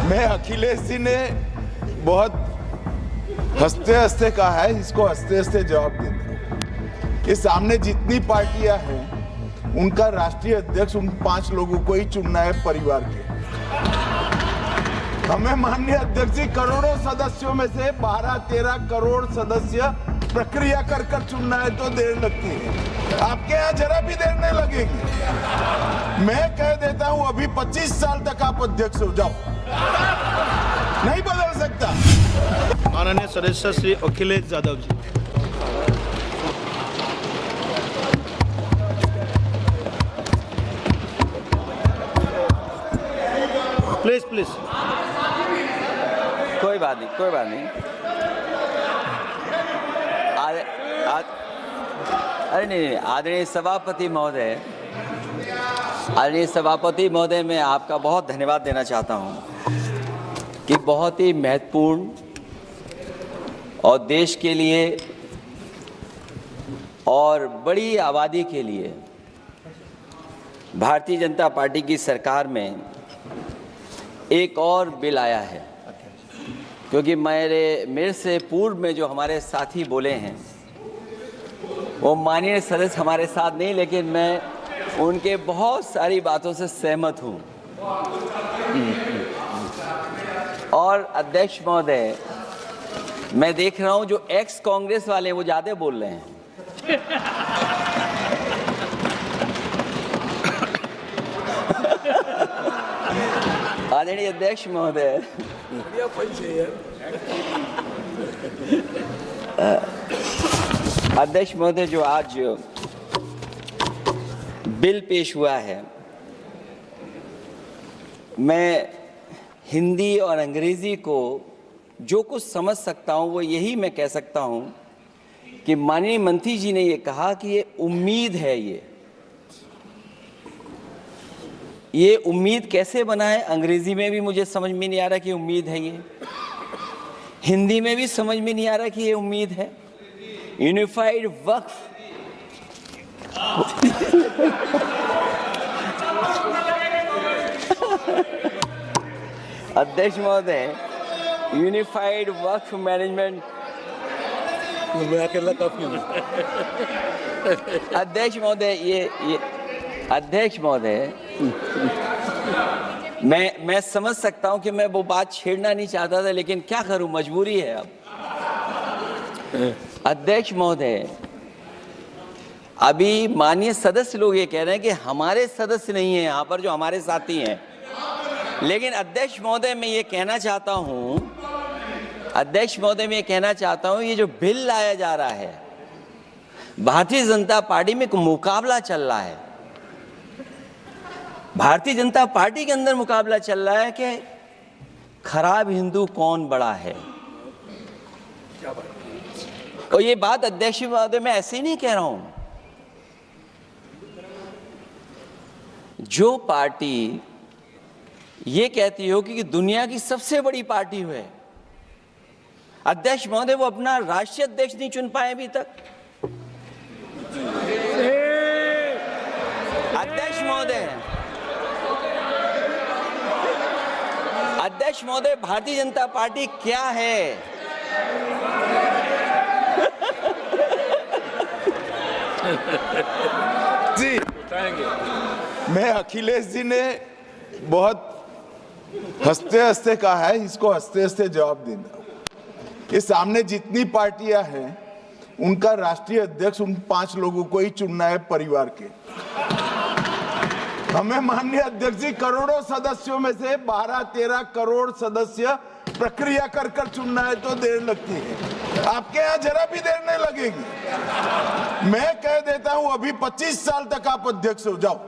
मैं अखिलेश जी ने बहुत हंसते हंसते कहा है, इसको हंसते हंसते जवाब देता हूं कि सामने जितनी पार्टियां हैं उनका राष्ट्रीय अध्यक्ष उन 5 लोगों को ही चुनना है परिवार के। हमें माननीय अध्यक्ष जी करोड़ों सदस्यों में से 12-13 करोड़ सदस्य प्रक्रिया कर कर चुनना है तो देर लगती है, आपके यहाँ जरा भी देर नहीं लगेगी। मैं कह देता हूं अभी 25 साल तक आप अध्यक्ष हो जाओ, नहीं बदल सकता। माननीय सदस्य श्री अखिलेश यादव जी। Please please. कोई बात नहीं, कोई बात नहीं। अरे नहीं, आदरणीय सभापति महोदय, मैं आपका बहुत धन्यवाद देना चाहता हूं कि बहुत ही महत्वपूर्ण और देश के लिए और बड़ी आबादी के लिए भारतीय जनता पार्टी की सरकार में एक और बिल आया है। क्योंकि मेरे से पूर्व में जो हमारे साथी बोले हैं वो माननीय सदस्य हमारे साथ नहीं, लेकिन मैं उनके बहुत सारी बातों से सहमत हूँ। और अध्यक्ष महोदय, मैं देख रहा हूँ जो एक्स कांग्रेस वाले वो ज़्यादा बोल रहे हैं। आदरणीय अध्यक्ष महोदय, अध्यक्ष महोदय, जो आज बिल पेश हुआ है, मैं हिंदी और अंग्रेजी को जो कुछ समझ सकता हूँ वो यही मैं कह सकता हूँ कि माननीय मंत्री जी ने ये कहा कि ये उम्मीद है। ये उम्मीद कैसे बना है, अंग्रेजी में भी मुझे समझ में नहीं आ रहा कि उम्मीद है, ये हिंदी में भी समझ में नहीं आ रहा कि ये उम्मीद है। यूनिफाइड वक्फ अध्यक्ष महोदय, यूनिफाइड वक्फ मैनेजमेंट, अध्यक्ष महोदय, ये अध्यक्ष महोदय, मैं समझ सकता हूं कि मैं वो बात छेड़ना नहीं चाहता था, लेकिन क्या करूं, मजबूरी है अब। अध्यक्ष महोदय, अभी माननीय सदस्य लोग ये कह रहे हैं कि हमारे सदस्य नहीं है यहाँ पर जो हमारे साथी हैं, लेकिन अध्यक्ष महोदय मैं ये कहना चाहता हूँ, ये जो बिल लाया जा रहा है, भारतीय जनता पार्टी में एक मुकाबला चल रहा है। भारतीय जनता पार्टी के अंदर मुकाबला चल रहा है कि खराब हिंदू कौन बड़ा है। और ये बात अध्यक्ष महोदय मैं ऐसे ही नहीं कह रहा हूं। जो पार्टी ये कहती हो कि दुनिया की सबसे बड़ी पार्टी है, अध्यक्ष महोदय वो अपना राष्ट्रीय अध्यक्ष नहीं चुन पाए अभी तक। अध्यक्ष महोदय, भारतीय जनता पार्टी क्या है? जी, मैं अखिलेश जी ने बहुत हंसते हंसते कहा है, इसको हंसते हंसते जवाब देता हूं। ये सामने जितनी पार्टियां हैं उनका राष्ट्रीय अध्यक्ष उन 5 लोगों को ही चुनना है परिवार के। हमें माननीय अध्यक्ष जी करोड़ों सदस्यों में से 12-13 करोड़ सदस्य प्रक्रिया कर कर चुनना है तो देर लगती है, आपके यहाँ जरा भी देर नहीं लगेगी। मैं कह देता हूं अभी 25 साल तक आप अध्यक्ष हो जाओ,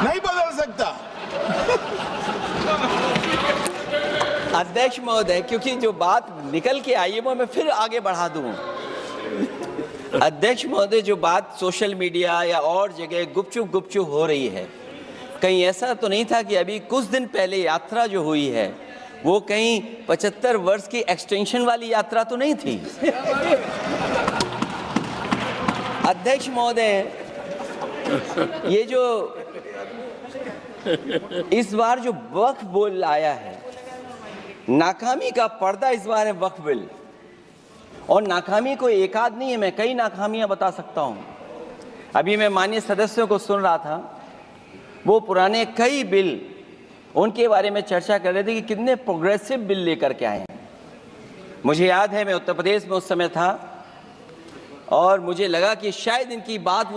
नहीं बदल सकता। अध्यक्ष महोदय, क्योंकि जो बात निकल के आई है वो मैं फिर आगे बढ़ा दूं। अध्यक्ष महोदय, जो बात सोशल मीडिया या और जगह गुपचुप हो रही है, कहीं ऐसा तो नहीं था कि अभी कुछ दिन पहले यात्रा जो हुई है वो कहीं 75 वर्ष की एक्सटेंशन वाली यात्रा तो नहीं थी। अध्यक्ष महोदय, ये जो इस बार जो वक्फ बिल आया है, नाकामी का पर्दा इस बार है वक्फ बिल। और नाकामी कोई एक आध नहीं है, मैं कई नाकामियां बता सकता हूं। अभी मैं माननीय सदस्यों को सुन रहा था, वो पुराने कई बिल उनके बारे में चर्चा कर रहे थे कि कितने प्रोग्रेसिव बिल लेकर के आए हैं। मुझे याद है मैं उत्तर प्रदेश में उस समय था और मुझे लगा कि शायद इनकी बात